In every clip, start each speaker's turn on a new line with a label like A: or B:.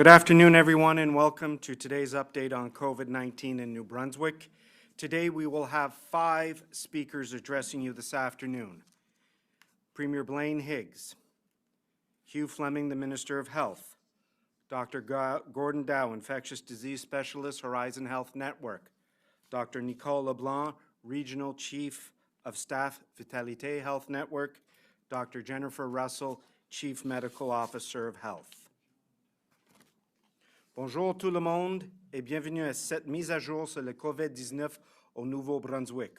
A: Good afternoon, everyone, and welcome to today's update on COVID-19 in New Brunswick. Today, we will have 5 speakers addressing you this afternoon. Premier Blaine Higgs, Hugh Fleming, the Minister of Health, Dr. Gordon Dow, Infectious Disease Specialist, Horizon Health Network, Dr. Nicole LeBlanc, Regional Chief of Staff, Vitalité Health Network, Dr. Jennifer Russell, Chief Medical Officer of Health. Bonjour tout le monde et bienvenue à cette mise à jour sur le COVID-19 au Nouveau-Brunswick.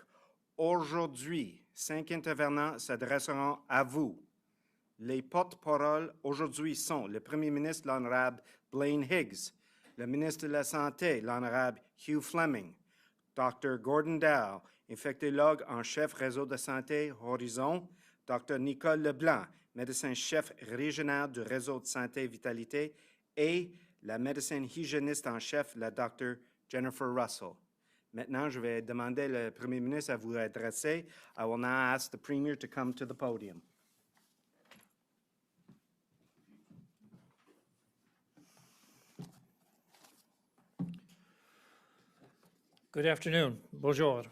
A: Aujourd'hui, 5 intervenants s'adresseront à vous. Les porte-paroles aujourd'hui sont le Premier ministre, l'Honorable Blaine Higgs, le ministre de la Santé, l'Honorable Hugh Fleming, Dr. Gordon Dow, infectologue en chef réseau de santé Horizon, Dr. Nicole Leblanc, médecin-chef régional du réseau de santé Vitalité, et la médecin hygiéniste en chef, la Dr. Jennifer Russell. Maintenant, je vais demander le Premier ministre à vous adresser. I will now ask the Premier to come to the podium.
B: Good afternoon. Bonjour.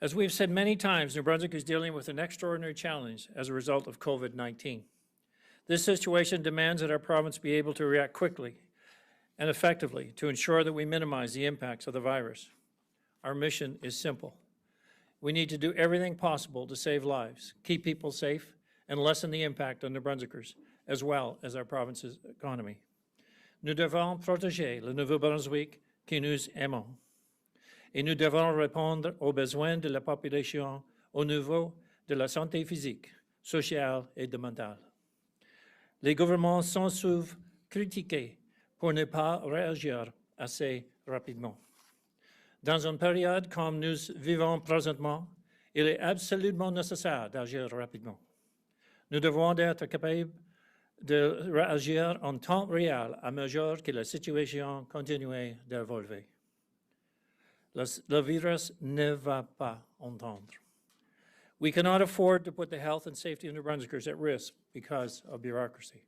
B: As we've said many times, New Brunswick is dealing with an extraordinary challenge as a result of COVID-19. This situation demands that our province be able to react quickly and effectively to ensure that we minimize the impacts of the virus. Our mission is simple. We need to do everything possible to save lives, keep people safe, and lessen the impact on New Brunswickers, as well as our province's economy. Nous devons protéger le Nouveau-Brunswick que nous aimons. Et nous devons répondre aux besoins de la population au niveau de la santé physique, sociale et mentale. Les gouvernements sont souvent critiqués pour ne pas réagir assez rapidement. Dans une période comme nous vivons présentement, il est absolument nécessaire d'agir rapidement. Nous devons être capables de réagir en temps réel à mesure que la situation continue d'évoluer. Le virus ne va pas entendre. We cannot afford to put the health and safety of New Brunswickers at risk because of bureaucracy.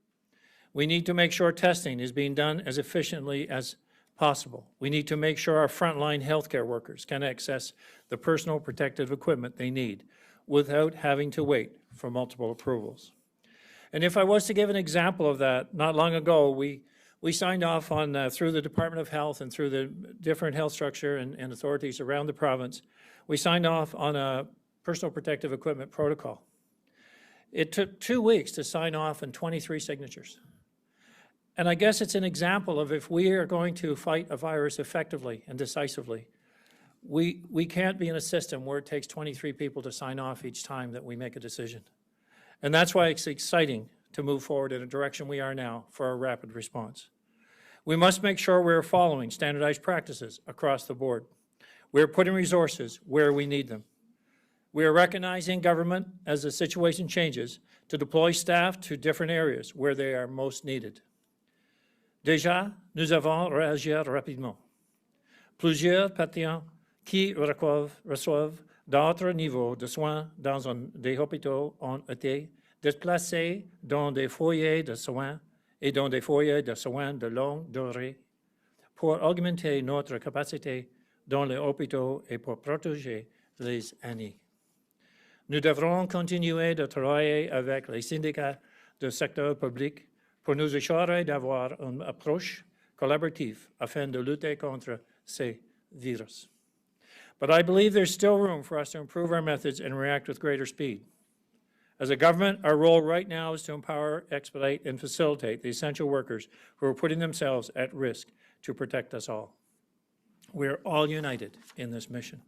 B: We need to make sure testing is being done as efficiently as possible. We need to make sure our frontline healthcare workers can access the personal protective equipment they need without having to wait for multiple approvals. And if I was to give an example of that, not long ago, we signed off on, through the Department of Health and through the different health structure and authorities around the province, we signed off on a personal protective equipment protocol. It took 2 weeks to sign off and 23 signatures. And I guess it's an example of if we are going to fight a virus effectively and decisively, we can't be in a system where it takes 23 people to sign off each time that we make a decision. And that's why it's exciting to move forward in a direction we are now for a rapid response. We must make sure we're following standardized practices across the board. We're putting resources where we need them. We are recognizing government as the situation changes to deploy staff to different areas where they are most needed. Déjà, nous avons réagi rapidement. Plusieurs patients qui reçoivent d'autres niveaux de soins dans des hôpitaux ont été déplacés dans des foyers de soins et dans des foyers de soins de longue durée pour augmenter notre capacité dans les hôpitaux et pour protéger les aînés. Nous devrons continuer de travailler avec les syndicats du secteur public pour nous assurer d'avoir une approche collaborative afin de lutter contre ces virus. But I believe there's still room for us to improve our methods and react with greater speed. As a government, our role right now is to empower, expedite, and facilitate the essential workers who are putting themselves at risk to protect us all. We are all united in this mission.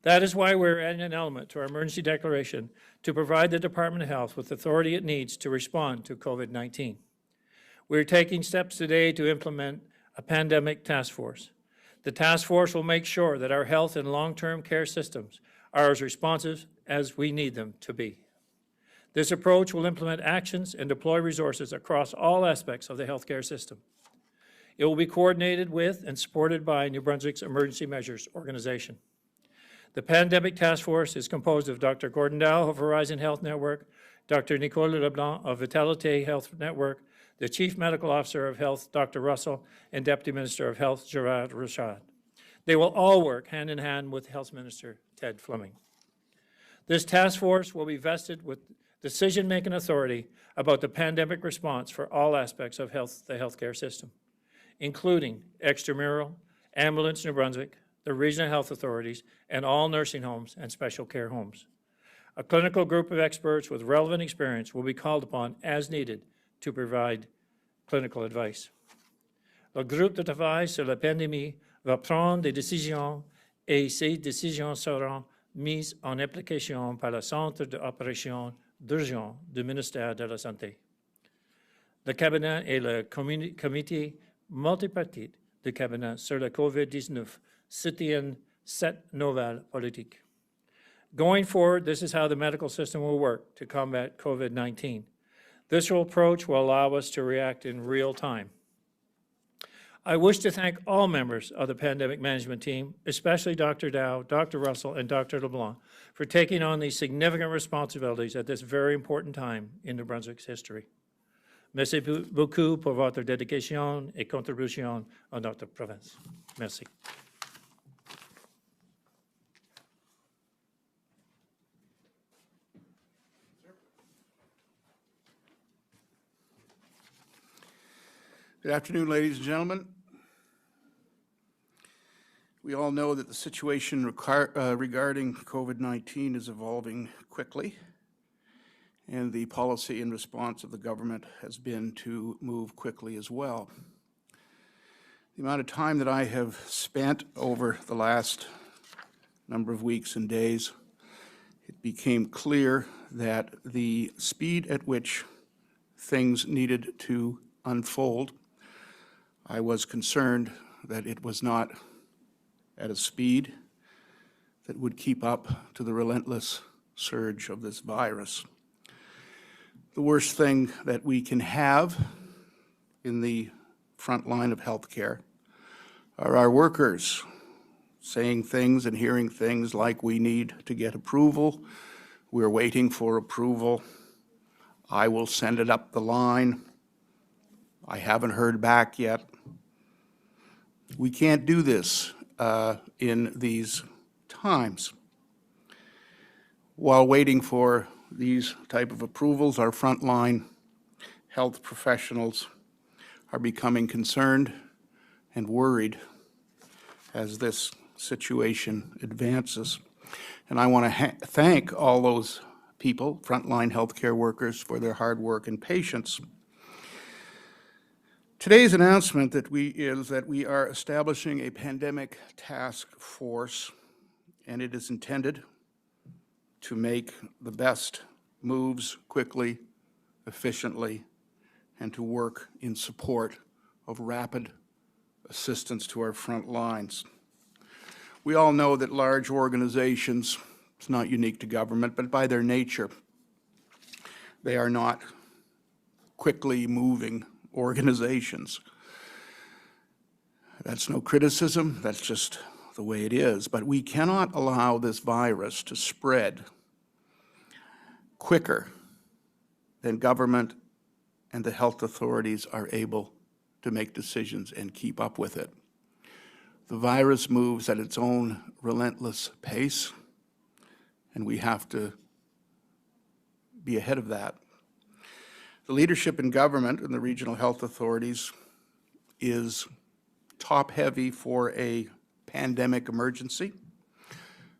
B: That is why we're adding an element to our emergency declaration to provide the Department of Health with the authority it needs to respond to COVID-19. We're taking steps today to implement a pandemic task force. The task force will make sure that our health and long-term care systems are as responsive as we need them to be. This approach will implement actions and deploy resources across all aspects of the healthcare system. It will be coordinated with and supported by New Brunswick's Emergency Measures Organization. The Pandemic Task Force is composed of Dr. Gordon Dow of Horizon Health Network, Dr. Nicole Leblanc of Vitalité Health Network, the Chief Medical Officer of Health, Dr. Russell, and Deputy Minister of Health, Gerard Richard. They will all work hand in hand with Health Minister Ted Fleming. This task force will be vested with decision-making authority about the pandemic response for all aspects of the healthcare system, including extramural, Ambulance New Brunswick, the regional health authorities, and all nursing homes and special care homes. A clinical group of experts with relevant experience will be called upon as needed to provide clinical advice. Le groupe de travail sur la pandémie va prendre des décisions et ces décisions seront mises en application par le Centre d'opération d'urgence du ministère de la Santé. Le cabinet et le comité multipartite du cabinet sur la COVID-19 soutiennent cette nouvelle politique. Going forward, this is how the medical system will work to combat COVID-19. This approach will allow us to react in real time. I wish to thank all members of the pandemic management team, especially Dr. Dow, Dr. Russell, and Dr. LeBlanc, for taking on these significant responsibilities at this very important time in New Brunswick's history. Merci beaucoup pour votre dédication et contribution à notre province. Merci.
C: Good afternoon, ladies and gentlemen. We all know that the situation regarding COVID-19 is evolving quickly, and the policy and response of the government has been to move quickly as well. The amount of time that I have spent over the last number of weeks and days, it became clear that the speed at which things needed to unfold, I was concerned that it was not at a speed that would keep up to the relentless surge of this virus. The worst thing that we can have in the front line of healthcare are our workers saying things and hearing things like we need to get approval, we're waiting for approval, I will send it up the line, I haven't heard back yet. We can't do this in these times. While waiting for these type of approvals, our frontline health professionals are becoming concerned and worried as this situation advances. And I want to thank all those people, frontline healthcare workers, for their hard work and patience. Today's announcement is that we are establishing a pandemic task force, and it is intended to make the best moves quickly, efficiently, and to work in support of rapid assistance to our front lines. We all know that large organizations, it's not unique to government, but by their nature, they are not quickly moving organizations. That's no criticism, that's just the way it is. But we cannot allow this virus to spread quicker than government and the health authorities are able to make decisions and keep up with it. The virus moves at its own relentless pace, and we have to be ahead of that. The leadership in government and the regional health authorities is top-heavy for a pandemic emergency,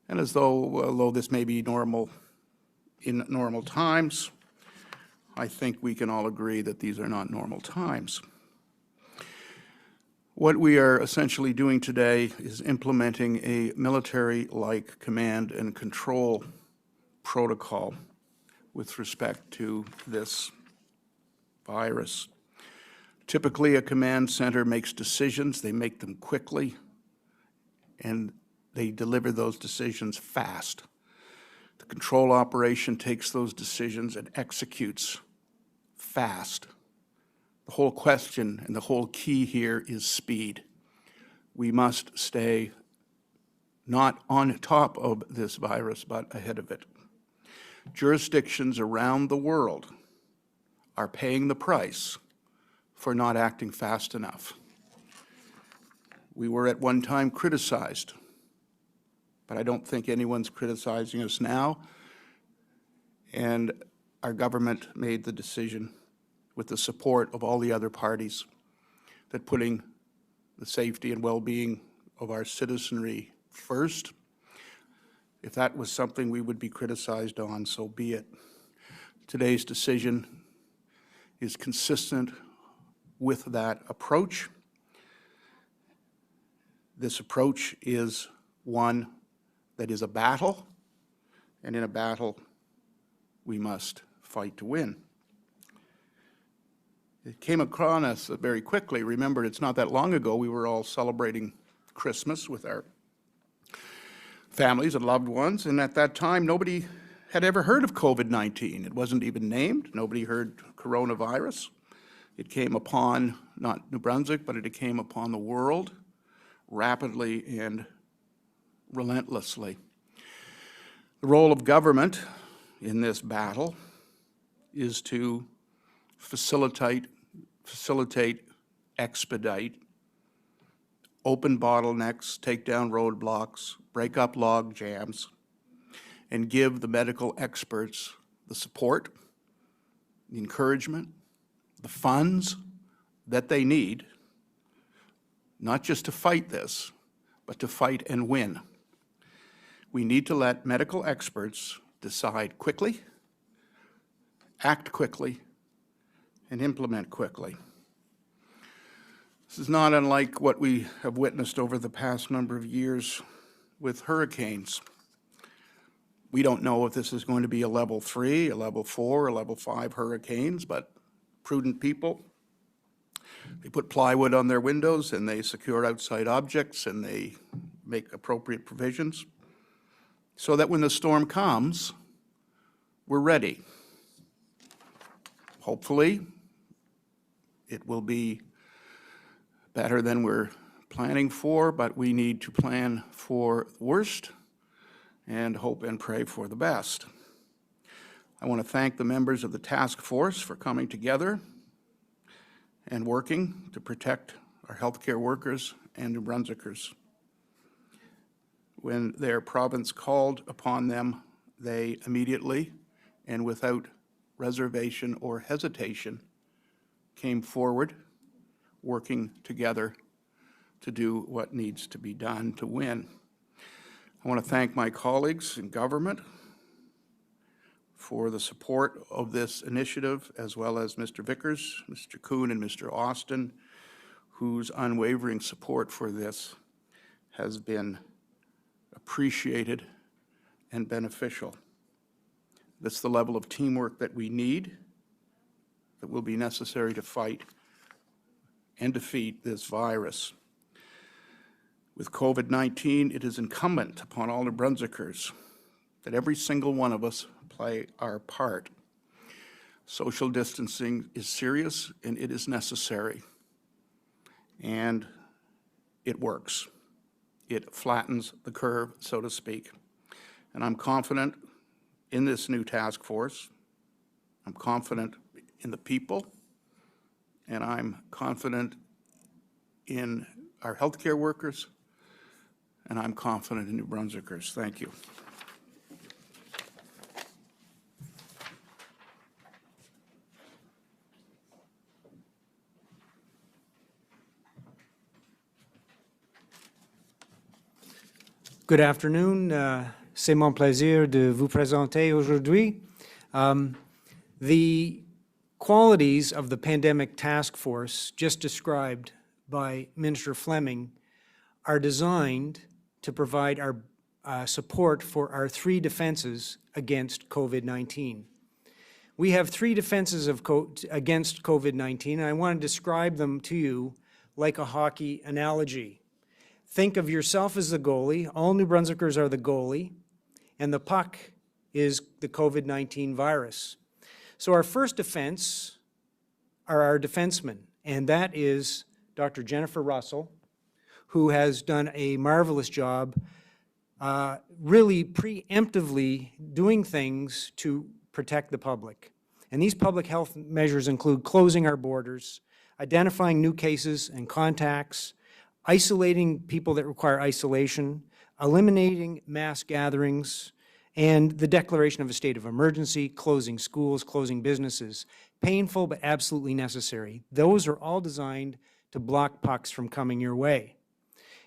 C: and although this may be normal in normal times, I think we can all agree that these are not normal times. What we are essentially doing today is implementing a military-like command and control protocol with respect to this virus. Typically, a command center makes decisions, they make them quickly, and they deliver those decisions fast. The control operation takes those decisions and executes fast. The whole question and the whole key here is speed. We must stay not on top of this virus, but ahead of it. Jurisdictions around the world are paying the price for not acting fast enough. We were at one time criticized, but I don't think anyone's criticizing us now. And our government made the decision, with the support of all the other parties, that putting the safety and well-being of our citizenry first, if that was something we would be criticized on, so be it. Today's decision is consistent with that approach. This approach is one that is a battle, and in a battle, we must fight to win. It came upon us very quickly. Remember, it's not that long ago we were all celebrating Christmas with our families and loved ones, and at that time nobody had ever heard of COVID-19. It wasn't even named. Nobody heard coronavirus. It came upon not New Brunswick, but it came upon the world rapidly and relentlessly. The role of government in this battle is to facilitate, expedite, open bottlenecks, take down roadblocks, break up log jams, and give the medical experts the support, the encouragement, the funds that they need, not just to fight this, but to fight and win. We need to let medical experts decide quickly, act quickly, and implement quickly. This is not unlike what we have witnessed over the past number of years with hurricanes. We don't know if this is going to be a level 3, a level 4, a level 5 hurricanes, but prudent people, they put plywood on their windows and they secure outside objects and they make appropriate provisions so that when the storm comes, we're ready. Hopefully, it will be better than we're planning for, but we need to plan for the worst and hope and pray for the best. I want to thank the members of the task force for coming together and working to protect our healthcare workers and New Brunswickers. When their province called upon them, they immediately and without reservation or hesitation came forward, working together to do what needs to be done to win. I want to thank my colleagues in government for the support of this initiative, as well as Mr. Vickers, Mr. Kuhn, and Mr. Austin, whose unwavering support for this has been appreciated and beneficial. That's the level of teamwork that we need, that will be necessary to fight and defeat this virus. With COVID-19, it is incumbent upon all New Brunswickers that every single one of us play our part. Social distancing is serious and it is necessary, and it works. It flattens the curve, so to speak. And I'm confident in this new task force. I'm confident in the people, and I'm confident in our healthcare workers, and I'm confident in New Brunswickers. Thank you.
D: Good afternoon. C'est mon plaisir de vous présenter aujourd'hui. The qualities of the pandemic task force just described by Minister Fleming are designed to provide our support for our 3 defenses against COVID-19. We have 3 defenses against COVID-19, and I want to describe them to you like a hockey analogy. Think of yourself as the goalie. All New Brunswickers are the goalie, and the puck is the COVID-19 virus. So our first defense are our defensemen, and that is Dr. Jennifer Russell, who has done a marvelous job really preemptively doing things to protect the public. And these public health measures include closing our borders, identifying new cases and contacts, isolating people that require isolation, eliminating mass gatherings, and the declaration of a state of emergency, closing schools, closing businesses. Painful, but absolutely necessary. Those are all designed to block pucks from coming your way.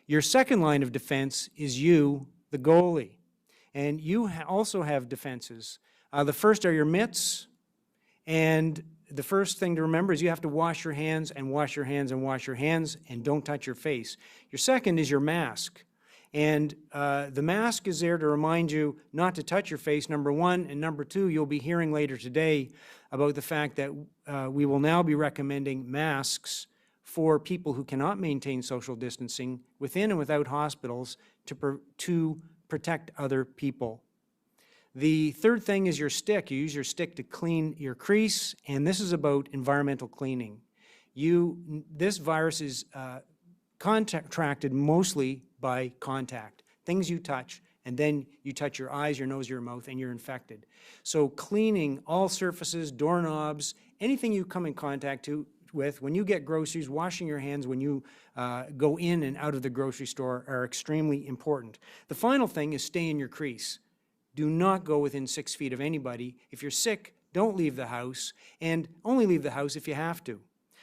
D: Your second line of defense is you, the goalie. And you also have defenses. The first are your mitts, and the first thing to remember is you have to wash your hands and wash your hands and wash your hands, and don't touch your face. Your second is your mask. And the mask is there to remind you not to touch your face, number one, and number two, you'll be hearing later today about the fact that we will now be recommending masks for people who cannot maintain social distancing within and without hospitals to protect other people. The third thing is your stick. You use your stick to clean your crease, and this is about environmental cleaning. This virus is contracted mostly by contact, things you touch, and then you touch your eyes, your nose, your mouth, and you're infected. So cleaning all surfaces, doorknobs, anything you come in contact with, when you get groceries, washing your hands when you go in and out of the grocery store are extremely important. The final thing is stay in your crease. Do not go within 6 feet of anybody. If you're sick, don't leave the house, and only leave the house if you have to.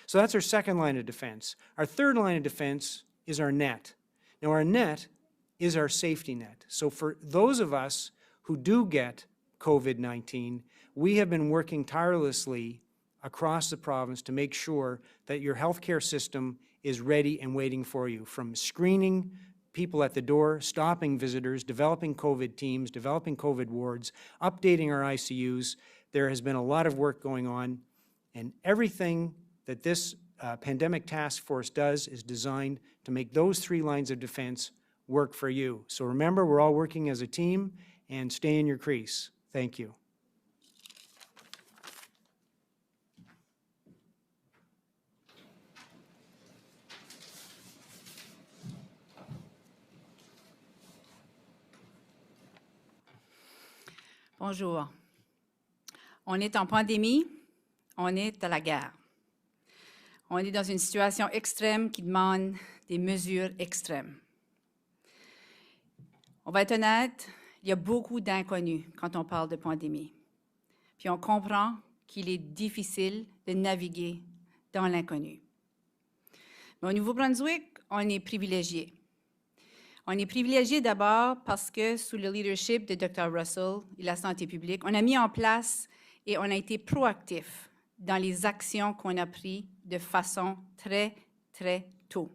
D: So that's our second line of defense. Our third line of defense is our net. Now, our net is our safety net. So for those of us who do get COVID-19, we have been working tirelessly across the province to make sure that your healthcare system is ready and waiting for you, from screening people at the door, stopping visitors, developing COVID teams, developing COVID wards, updating our ICUs. There has been a lot of work going on, and everything that this pandemic task force does is designed to make those three lines of defense work for you. So remember, we're all working as a team, and stay in your crease. Thank you.
E: Bonjour. On est en pandémie, on est à la guerre. On est dans une situation extrême qui demande des mesures extrêmes. On va être honnête, il y a beaucoup d'inconnus quand on parle de pandémie. Puis on comprend qu'il est difficile de naviguer dans l'inconnu. Mais au Nouveau-Brunswick, on est privilégié. On est privilégié d'abord parce que sous le leadership de Dr. Russell et la santé publique, on a mis en place et on a été proactif dans les actions qu'on a prises de façon très, très tôt.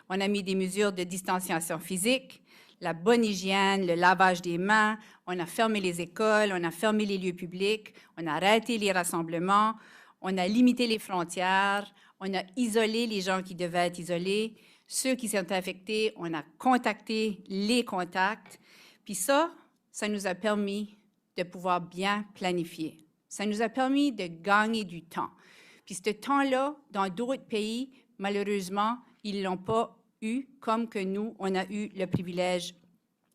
E: On a mis des mesures de distanciation physique, la bonne hygiène, le lavage des mains, on a fermé les écoles, on a fermé les lieux publics, on a arrêté les rassemblements, on a limité les frontières, on a isolé les gens qui devaient être isolés. Ceux qui sont infectés, on a contacté les contacts. Puis ça nous a permis de pouvoir bien planifier. Ça nous a permis de gagner du temps. Puis ce temps-là, dans d'autres pays, malheureusement, ils ne l'ont pas eu comme que nous, on a eu le privilège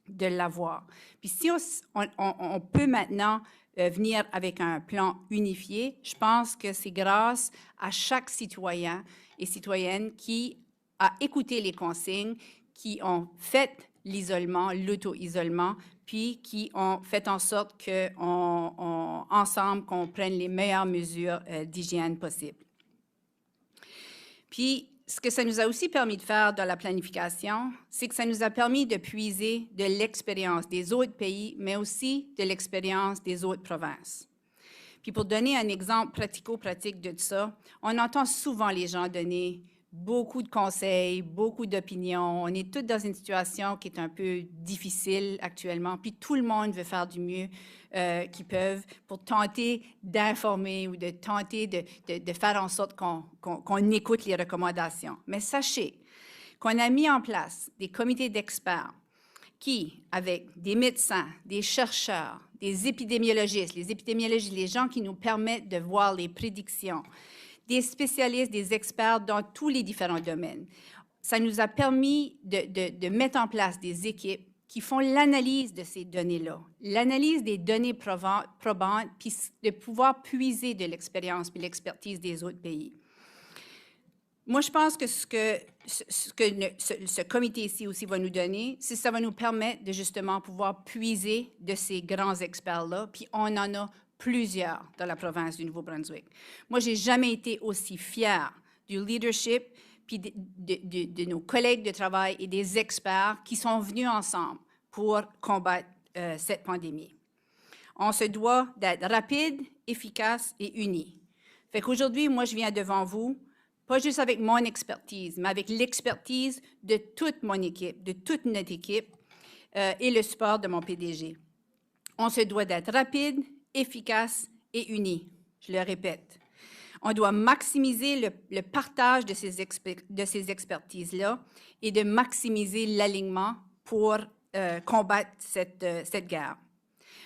E: de l'avoir. Puis si on peut maintenant venir avec un plan unifié, je pense que c'est grâce à chaque citoyen et citoyenne qui a écouté les consignes, qui ont fait l'isolement, l'auto-isolement, puis qui ont fait en sorte qu'ensemble, qu'on prenne les meilleures mesures d'hygiène possibles. Puis, ce que ça nous a aussi permis de faire dans la planification, c'est que ça nous a permis de puiser de l'expérience des autres pays, mais aussi de l'expérience des autres provinces. Puis, pour donner un exemple pratico-pratique de ça, on entend souvent les gens donner beaucoup de conseils, beaucoup d'opinions. On est tous dans une situation qui est un peu difficile actuellement, puis tout le monde veut faire du mieux qu'ils peuvent pour tenter d'informer ou de tenter de faire en sorte qu'on écoute les recommandations. Mais sachez qu'on a mis en place des comités d'experts qui, avec des médecins, des chercheurs, des épidémiologistes, les gens qui nous permettent de voir les prédictions, des spécialistes, des experts dans tous les différents domaines. Ça nous a permis de mettre en place des équipes qui font l'analyse de ces données-là, l'analyse des données probantes, puis de pouvoir puiser de l'expérience et l'expertise des autres pays. Moi, je pense que ce comité ici aussi va nous donner, c'est ça va nous permettre de justement pouvoir puiser de ces grands experts-là, puis on en a plusieurs dans la province du Nouveau-Brunswick. Moi, j'ai jamais été aussi fière du leadership, puis de nos collègues de travail et des experts qui sont venus ensemble pour combattre cette pandémie. On se doit d'être rapide, efficace et unis. Fait qu'aujourd'hui, moi, je viens devant vous, pas juste avec mon expertise, mais avec l'expertise de toute mon équipe, de toute notre équipe et le support de mon PDG. On se doit d'être rapide, efficace et unis. Je le répète. On doit maximiser le partage de ces expertises-là et de maximiser l'alignement pour combattre cette guerre.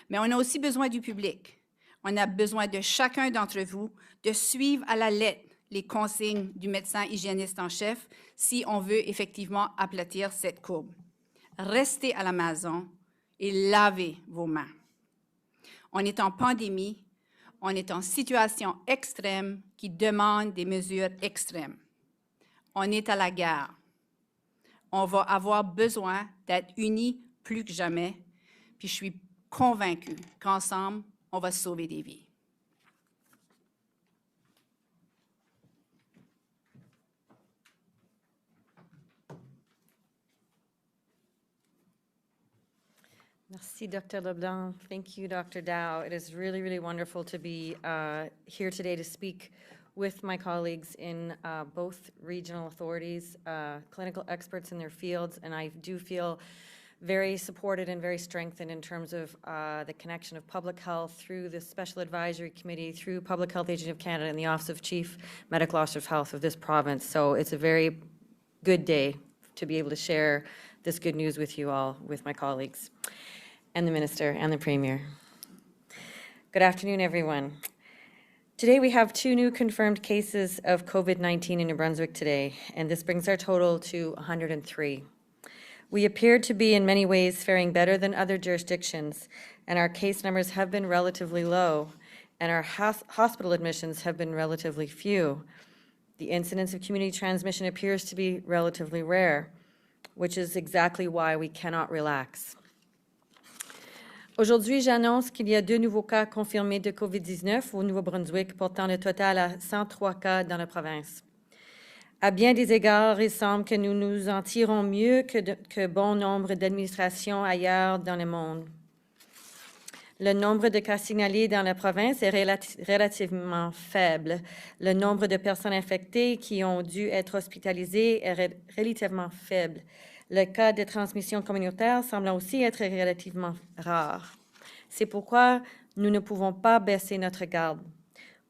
E: Mais on a aussi besoin du public. On a besoin de chacun d'entre vous de suivre à la lettre les consignes du médecin hygiéniste en chef si on veut effectivement aplatir cette courbe. Restez à la maison et lavez vos mains. On est en pandémie, on est en situation extrême qui demande des mesures extrêmes. On est à la guerre. On va avoir besoin d'être unis plus que jamais, puis je suis convaincue qu'ensemble, on va sauver des vies.
F: Merci, Dr. LeBlanc. Thank you, Dr. Dow. It is really, really wonderful to be here today to speak with my colleagues in both regional authorities, clinical experts in their fields, and I do feel very supported and very strengthened in terms of the connection of public health through the Special Advisory Committee, through Public Health Agency of Canada and the Office of Chief Medical Officer of Health of this province. So it's a very good day to be able to share this good news with you all, with my colleagues, and the Minister and the Premier. Good afternoon, everyone. Today we have 2 new confirmed cases of COVID-19 in New Brunswick today, and this brings our total to 103. We appear to be in many ways faring better than other jurisdictions, and our case numbers have been relatively low, and our hospital admissions have been relatively few. The incidence of community transmission appears to be relatively rare, which is exactly why we cannot relax. Aujourd'hui, j'annonce qu'il y a 2 nouveaux cas confirmés de COVID-19 au Nouveau-Brunswick, portant le total à 103 cas dans la province. À bien des égards, il semble que nous nous en tirons mieux que bon nombre d'administrations ailleurs dans le monde. Le nombre de cas signalés dans la province est relativement faible. Le nombre de personnes infectées qui ont dû être hospitalisées est relativement faible. Le cas de transmission communautaire semble aussi être relativement rare. C'est pourquoi nous ne pouvons pas baisser notre garde.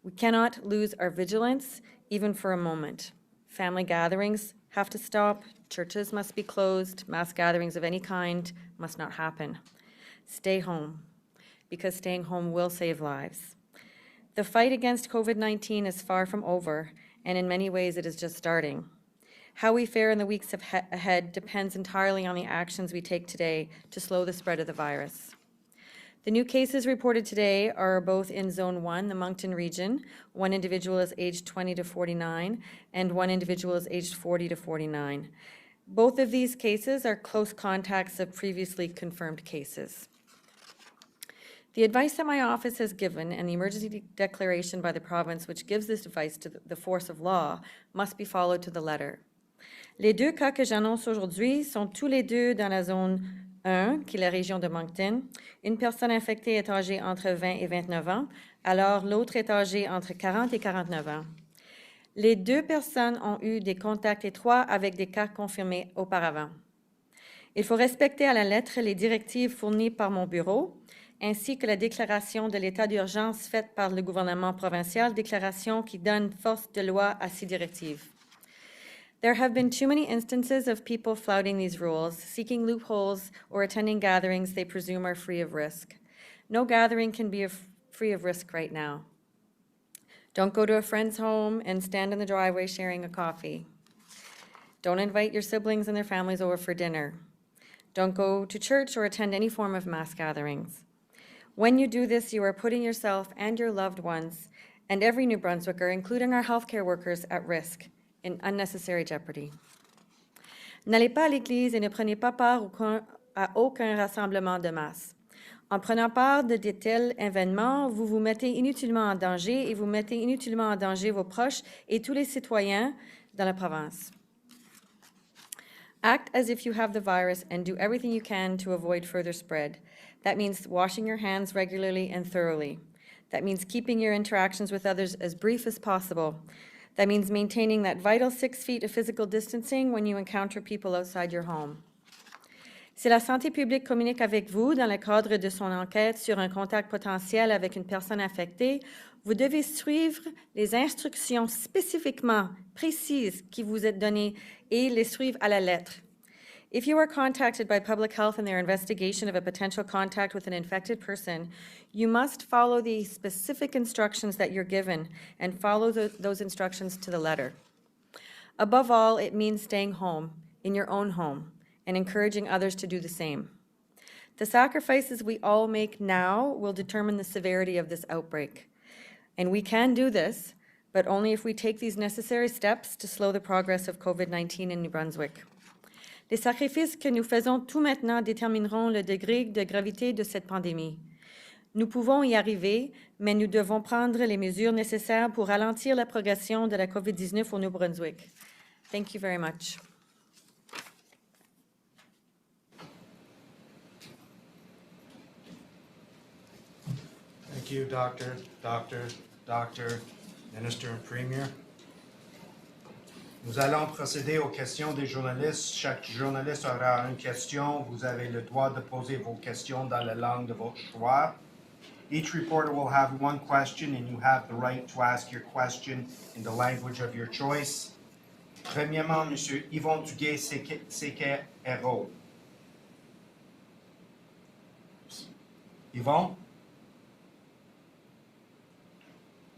F: We cannot lose our vigilance, even for a moment. Family gatherings have to stop, churches must be closed, mass gatherings of any kind must not happen. Stay home, because staying home will save lives. The fight against COVID-19 is far from over, and in many ways it is just starting. How we fare in the weeks ahead depends entirely on the actions we take today to slow the spread of the virus. The new cases reported today are both in Zone 1, the Moncton region. 1 individual is aged 20 to 49, and 1 individual is aged 40 to 49. Both of these cases are close contacts of previously confirmed cases. The advice that my office has given and the emergency declaration by the province, which gives this advice to the force of law, must be followed to the letter. Les 2 cas que j'annonce aujourd'hui sont tous les 2 dans la zone 1, qui est la région de Moncton. Une personne infectée est âgée entre 20 et 29 ans, alors l'autre est âgée entre 40 et 49 ans. Les 2 personnes ont eu des contacts étroits avec des cas confirmés auparavant. Il faut respecter à la lettre les directives fournies par mon bureau, ainsi que la déclaration de l'état d'urgence faite par le gouvernement provincial, déclaration qui donne force de loi à ces directives. There have been too many instances of people flouting these rules, seeking loopholes, or attending gatherings they presume are free of risk. No gathering can be free of risk right now. Don't go to a friend's home and stand in the driveway sharing a coffee. Don't invite your siblings and their families over for dinner. Don't go to church or attend any form of mass gatherings. When you do this, you are putting yourself and your loved ones and every New Brunswicker, including our healthcare workers, at risk. in unnecessary jeopardy. N'allez pas à l'église et ne prenez pas part à aucun rassemblement de masse. En prenant part de tels événements, vous vous mettez inutilement en danger et vous mettez inutilement en danger vos proches et tous les citoyens dans la province. Act as if you have the virus and do everything you can to avoid further spread. That means washing your hands regularly and thoroughly. That means keeping your interactions with others as brief as possible. That means maintaining that vital 6 feet of physical distancing when you encounter people outside your home. Si la santé publique communique avec vous dans le cadre de son enquête sur un contact potentiel avec une personne infectée, vous devez suivre les instructions spécifiquement précises qui vous êtes données et les suivre à la lettre. If you are contacted by public health in their investigation of a potential contact with an infected person, you must follow the specific instructions that you're given and follow those instructions to the letter. Above all, it means staying home, in your own home, and encouraging others to do the same. The sacrifices we all make now will determine the severity of this outbreak. And we can do this, but only if we take these necessary steps to slow the progress of COVID-19 in New Brunswick. Les sacrifices que nous faisons tout maintenant détermineront le degré de gravité de cette pandémie. Nous pouvons y arriver, mais nous devons prendre les mesures nécessaires pour ralentir la progression de la COVID-19 au Nouveau-Brunswick. Thank you very much.
A: Thank you, Doctor, Minister and Premier. Nous allons procéder aux questions des journalistes. Chaque journaliste aura une question. Vous avez le droit de poser vos questions dans la langue de votre choix. Each reporter will have one question, and you have the right to ask your question in the language of your choice. Premièrement, M. Yvon Duguay, CKRO. Yvon?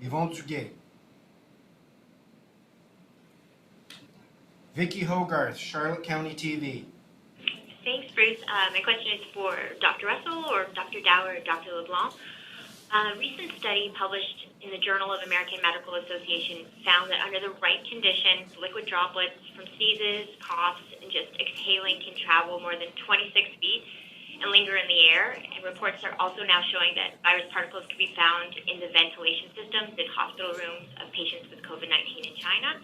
A: Yvon Duguay. Vicky Hogarth, Charlotte County TV.
G: Thanks, Bruce. My question is for Dr. Russell or Dr. Dower or Dr. LeBlanc. A recent study published in the Journal of American Medical Association found that under the right conditions, liquid droplets from sneezes, coughs, and just exhaling can travel more than 26 feet and linger in the air. And reports are also now showing that virus particles can be found in the ventilation systems in hospital rooms of patients with COVID-19 in China.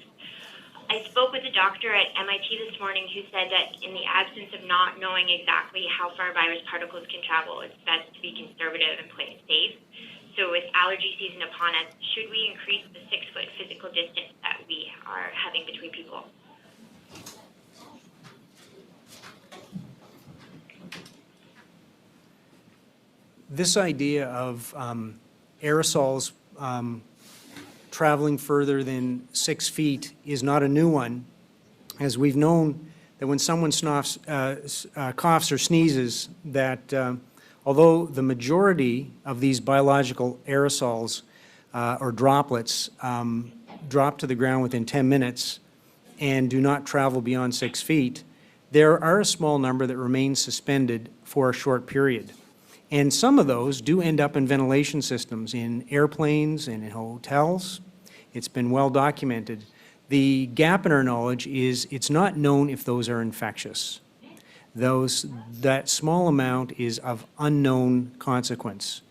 G: I spoke with a doctor at MIT this morning who said that in the absence of not knowing exactly how far virus particles can travel, it's best to be conservative and play it safe. So with allergy season upon us, should we increase the 6-foot physical distance that we are having between people?
D: This idea of aerosols traveling further than 6 feet is not a new one, as we've known that when someone coughs or sneezes, that although the majority of these biological aerosols or droplets drop to the ground within 10 minutes and do not travel beyond 6 feet, there are a small number that remain suspended for a short period. And some of those do end up in ventilation systems, in airplanes and in hotels. It's been well documented. The gap in our knowledge is it's not known if those are infectious. That small amount is of unknown consequence.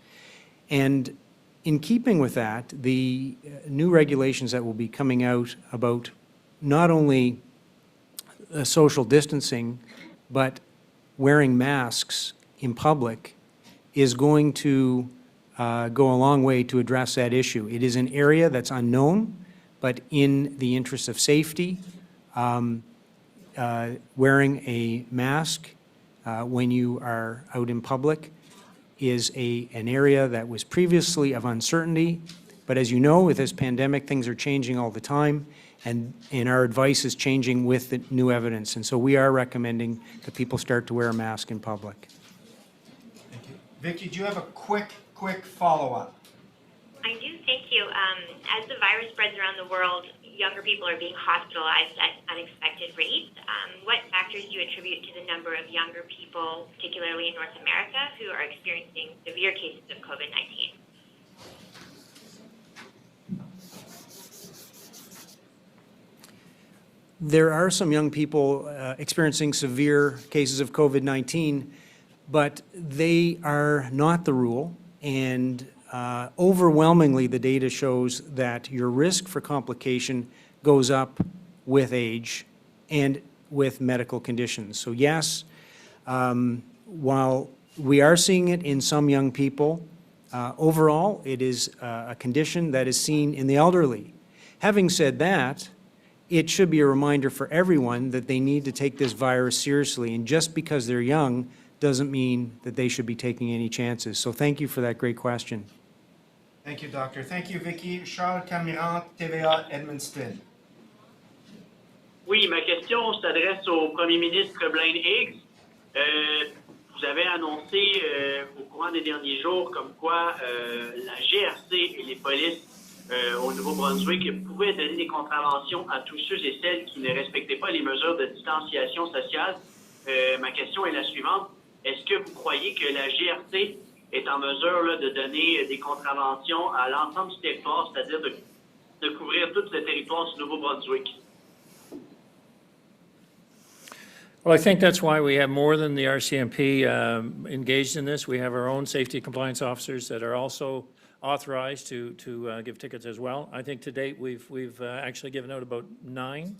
D: And in keeping with that, the new regulations that will be coming out about not only social distancing, but wearing masks in public is going to go a long way to address that issue. It is an area that's unknown, but in the interest of safety, wearing a mask when you are out in public is an area that was previously of uncertainty. But as you know, with this pandemic, things are changing all the time, and our advice is changing with the new evidence. And so we are recommending that people start to wear a mask in public.
A: Thank you. Vicky, do you have a quick follow-up?
G: I do, thank you. As the virus spreads around the world, younger people are being hospitalized at unexpected rates. What factors do you attribute to the number of younger people, particularly in North America, who are experiencing severe cases of COVID-19?
D: there are some young people experiencing severe cases of COVID-19, but they are not the rule, and overwhelmingly the data shows that your risk for complication goes up with age and with medical conditions. So yes, while we are seeing it in some young people, overall it is a condition that is seen in the elderly. Having said that, it should be a reminder for everyone that they need to take this virus seriously, and just because they're young doesn't mean that they should be taking any chances. So thank you for that great question.
A: Thank you, Doctor. Thank you, Vicky. Charles Camirant, TVA Edmundston.
H: Oui, ma question s'adresse au Premier ministre Blaine Higgs. Vous avez annoncé au courant des derniers jours comme quoi la GRC et les polices au Nouveau-Brunswick pouvaient donner des contraventions à tous ceux et celles qui ne respectaient pas les mesures de distanciation sociale. Ma question est la suivante. Est-ce que vous croyez que la GRC est en mesure là, de donner des contraventions à l'ensemble du territoire, c'est-à-dire de couvrir tout le territoire du Nouveau-Brunswick?
B: Well, I think that's why we have more than the RCMP engaged in this. We have our own safety compliance officers that are also authorized to give tickets as well. I think to date we've actually given out about 9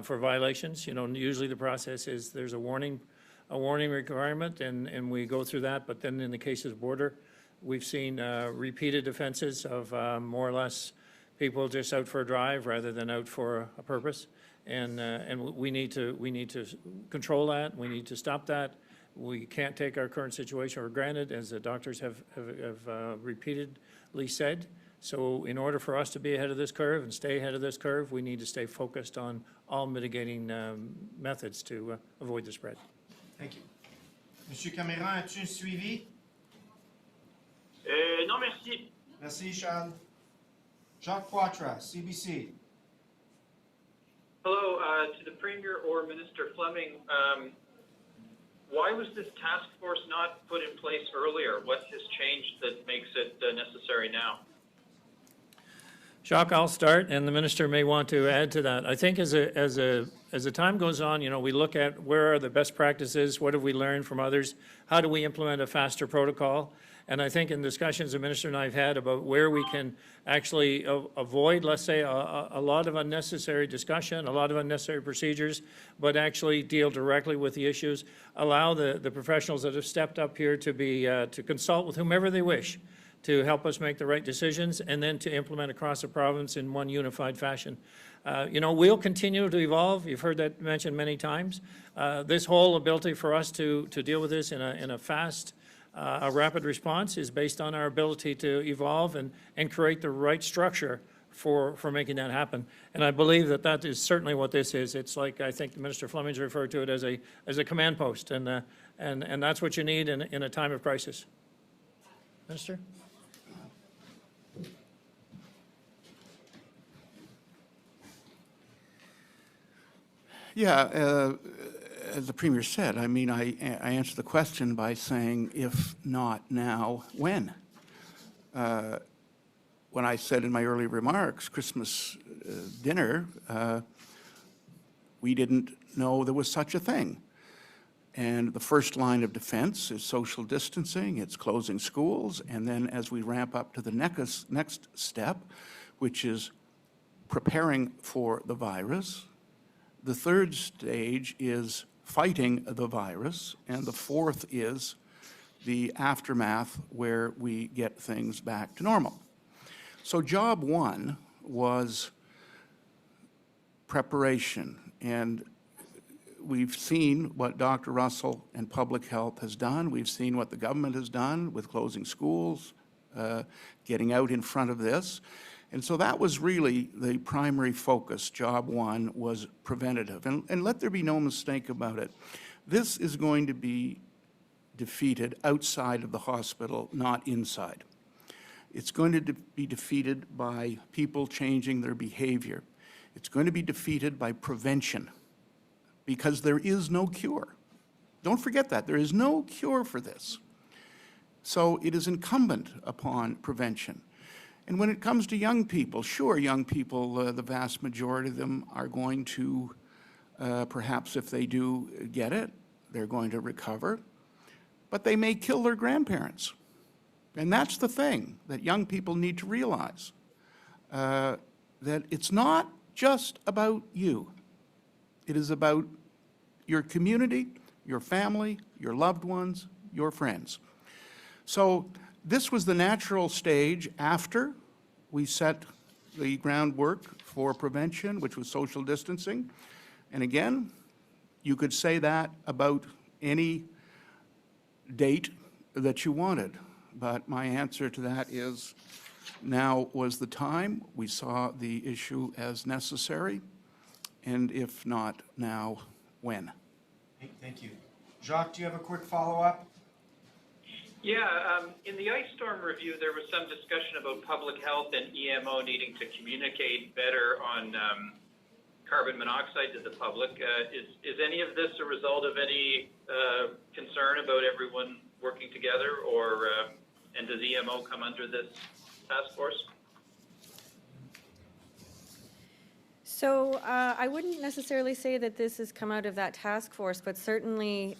B: for violations. You know, usually the process is there's a warning requirement, and we go through that. But then in the case of border, we've seen repeated offenses of more or less people just out for a drive rather than out for a purpose. And we need to control that. We need to stop that. We can't take our current situation for granted, as the doctors have repeatedly said. So in order for us to be ahead of this curve and stay ahead of this curve, we need to stay focused on all mitigating methods to avoid the spread.
A: Thank you. Monsieur Camirant, as-tu suivi?
H: Non, merci.
A: Merci, Charles. Jacques Poitras, CBC.
I: Hello, to the Premier or Minister Fleming. Why was this task force not put in place earlier? What has changed that makes it necessary now?
B: Jacques, I'll start, and the minister may want to add to that. I think as the time goes on, you know, we look at where are the best practices, what have we learned from others, how do we implement a faster protocol? And I think in discussions the minister and I have had about where we can actually avoid, let's say, a lot of unnecessary discussion, a lot of unnecessary procedures, but actually deal directly with the issues, allow the professionals that have stepped up here to be to consult with whomever they wish to help us make the right decisions, and then to implement across the province in one unified fashion. You know, we'll continue to evolve. You've heard that mentioned many times. This whole ability for us to deal with this in a fast, a rapid response is based on our ability to evolve and create the right structure for making that happen. And I believe that is certainly what this is. It's like, I think Minister Fleming's referred to it as a command post, and that's what you need in a time of crisis. Minister?
C: Yeah, as the Premier said, I mean, I answered the question by saying, if not now, when? When I said in my early remarks, Christmas dinner, we didn't know there was such a thing. And the first line of defense is social distancing, it's closing schools, and then as we ramp up to the next step, which is preparing for the virus, the third stage is fighting the virus, and the fourth is the aftermath where we get things back to normal. So job one was preparation, and we've seen what Dr. Russell and public health has done. We've seen what the government has done with closing schools, getting out in front of this. And so that was really the primary focus. Job one was preventative. And let there be no mistake about it. This is going to be defeated outside of the hospital, not inside. It's going to be defeated by people changing their behavior. It's going to be defeated by prevention, because there is no cure. Don't forget that. There is no cure for this. So it is incumbent upon prevention. And when it comes to young people, sure, young people, the vast majority of them are going to, perhaps if they do get it, they're going to recover, but they may kill their grandparents. And that's the thing that young people need to realize, that it's not just about you. It is about your community, your family, your loved ones, your friends. So this was the natural stage after we set the groundwork for prevention, which was social distancing. And again, you could say that about any date that you wanted. But my answer to that is now was the time. We saw the issue as necessary. And if not now, when?
A: Thank you. Jacques, do you have a quick follow-up?
I: Yeah, in the ice storm review, there was some discussion about public health and EMO needing to communicate better on carbon monoxide to the public. Is any of this a result of any concern about everyone working together, or and does EMO come under this task force?
F: So I wouldn't necessarily say that this has come out of that task force, but certainly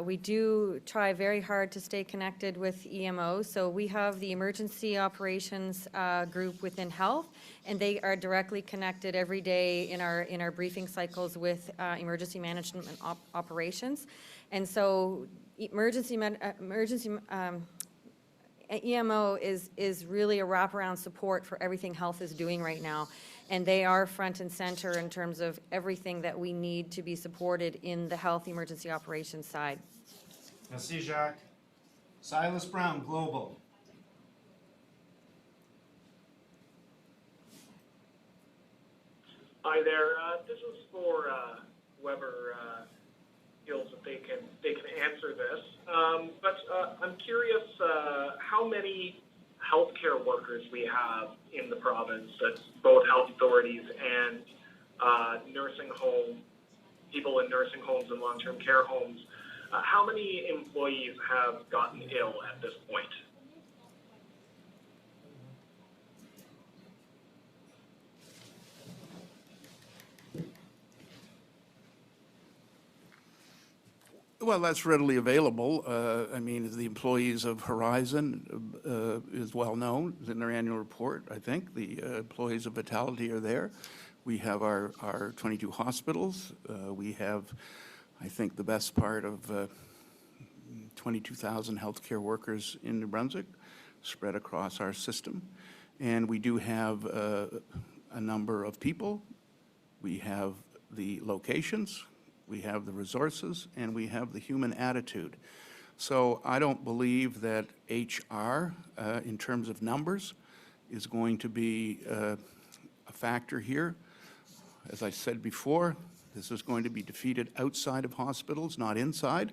F: we do try very hard to stay connected with EMO. So we have the emergency operations group within health, and they are directly connected every day in our briefing cycles with emergency management operations. And so EMO is really a wraparound support for everything health is doing right now. And they are front and center in terms of everything that we need to be supported in the health emergency operations side.
A: Merci, Jacques. Silas Brown, Global.
J: Hi there. This is for whoever feels that they can answer this. But I'm curious how many healthcare workers we have in the province, that's both health authorities and nursing home, people in nursing homes and long-term care homes. How many employees have gotten ill at this point?
C: Well, that's readily available. I mean, the employees of Horizon is well known in their annual report, I think. The employees of Vitality are there. We have our 22 hospitals. We have, I think, the best part of 22,000 healthcare workers in New Brunswick spread across our system. And we do have a number of people. We have the locations. We have the resources, and we have the human attitude. So I don't believe that HR, in terms of numbers, is going to be a factor here. As I said before, this is going to be defeated outside of hospitals, not inside.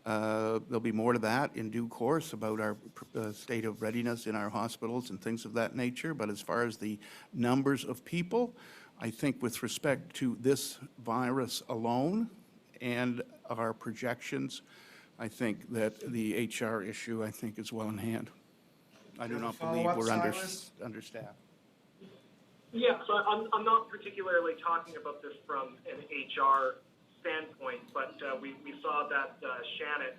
C: There'll be more to that in due course about our state of readiness in our hospitals and things of that nature. But as far as the numbers of people, I think with respect to this virus alone and our projections, I think that the HR issue, I think, is well in hand. I do not believe we're understaffed.
J: Yeah, so I'm not particularly talking about this from an HR standpoint, but we saw that Shannon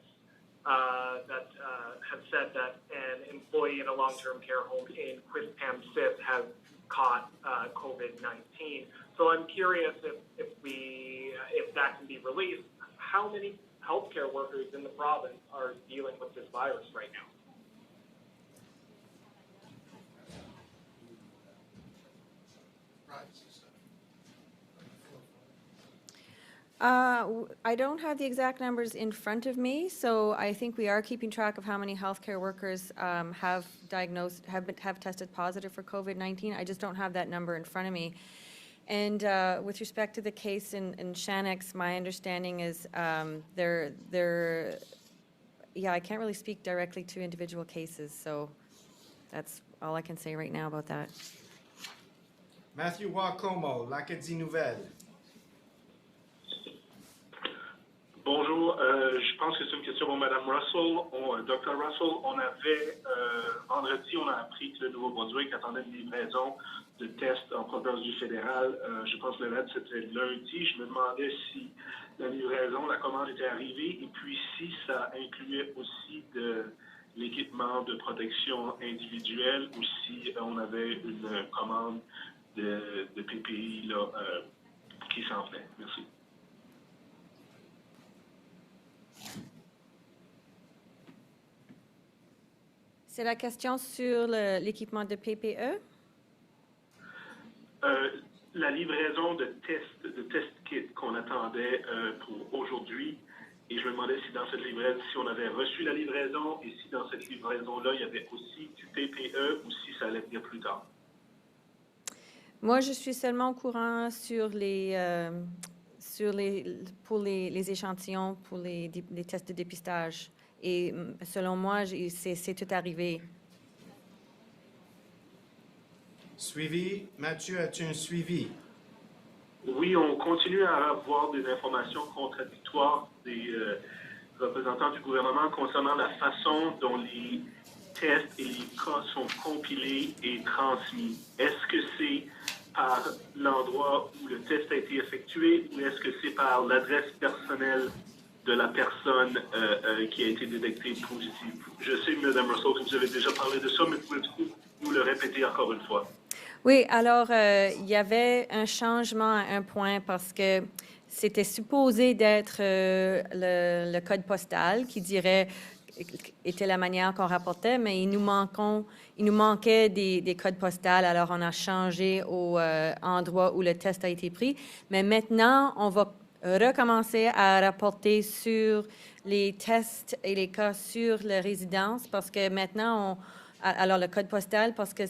J: had said that an employee in a long-term care home in Quispam-Sith has caught COVID-19. So I'm curious if that can be released. How many healthcare workers in the province are dealing with this virus right now?
F: I don't have the exact numbers in front of me, so I think we are keeping track of how many healthcare workers have tested positive for COVID-19. I just don't have that number in front of me. And with respect to the case in Shanix, my understanding is I can't really speak directly to individual cases, so that's all I can say right now about that.
A: Matthew Wacomo, l'Acadie Nouvelle.
K: Bonjour, je
J: pense que c'est une question pour Mme Russell. Dr. Russell, on avait, vendredi, on a appris que le Nouveau-Brunswick attendait une livraison de tests en province du fédéral. Je pense que le reste, c'était lundi. Je me demandais si la livraison, la commande était arrivée et puis si ça incluait aussi de l'équipement de protection individuelle ou si on avait une commande de PPI là, qui s'en venait. Merci.
F: C'est la question sur l'équipement de PPE?
J: La livraison de test kits qu'on attendait pour aujourd'hui. Et je me demandais si dans cette livraison, si on avait reçu la livraison et si dans cette livraison-là, il y avait aussi du PPE ou si ça allait venir plus tard.
F: Moi, je suis seulement au courant sur pour les échantillons, pour les tests de dépistage. Et selon moi, c'est tout arrivé.
A: Suivi. Mathieu, as-tu un suivi?
J: Oui, on continue à avoir des informations contradictoires des représentants du gouvernement concernant la façon dont les tests et les cas sont compilés et transmis. Est-ce que c'est par l'endroit où le test a été effectué ou est-ce que c'est par l'adresse personnelle de la personne qui a été détectée positive? Je sais, Mme Russell, que vous avez déjà parlé de ça, mais pouvez-vous nous le répéter encore une fois?
F: Oui, alors, il y avait un changement à un point parce que c'était supposé d'être le code postal qui était la manière qu'on rapportait, mais il nous manquait des codes postales, alors on a changé au endroit où le test a été pris. Mais maintenant, on va recommencer à rapporter sur les tests et les cas sur la résidence parce que maintenant, alors le code postal, parce que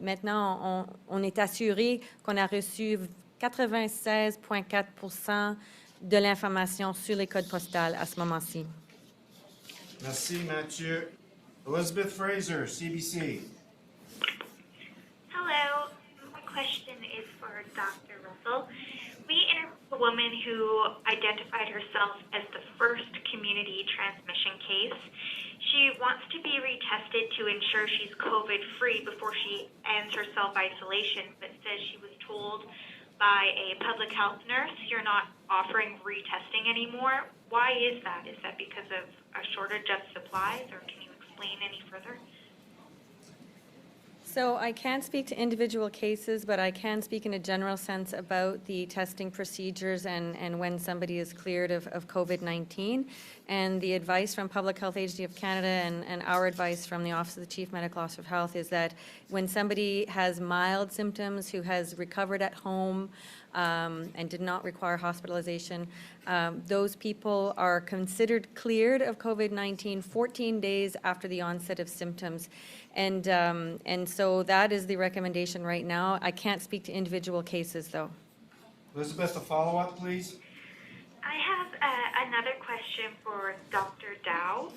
F: maintenant, on est assuré qu'on a reçu 96,4% de l'information sur les codes postales à ce moment-ci.
A: Merci, Mathieu. Elizabeth Fraser, CBC.
G: Hello. My question is for Dr. Russell. We interviewed a woman who identified herself as the first community transmission case. She wants to be retested to ensure she's COVID-free before she ends her self-isolation, but says she was told by a public health nurse, you're not offering retesting anymore. Why is that? Is that because of a shortage of supplies, or can you explain any further?
F: So I can't speak to individual cases, but I can speak in a general sense about the testing procedures and when somebody is cleared of COVID-19. And the advice from Public Health Agency of Canada and our advice from the Office of the Chief Medical Officer of Health is that when somebody has mild symptoms, who has recovered at home and did not require hospitalization, those people are considered cleared of COVID-19 14 days after the onset of symptoms. And so that is the recommendation right now. I can't speak to individual cases, though.
A: Elizabeth, a follow-up, please.
G: I have another question for Dr. Dow.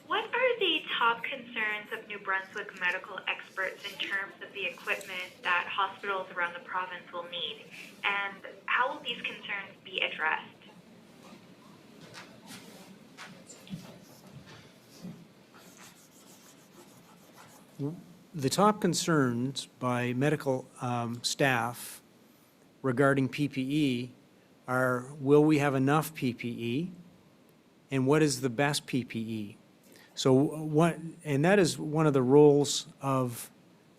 G: What are the top concerns of New Brunswick medical experts in terms of the equipment that hospitals around the province will need? And how will these concerns be addressed?
D: The top concerns by medical staff regarding PPE are, will we have enough PPE, and what is the best PPE? So and that is one of the roles of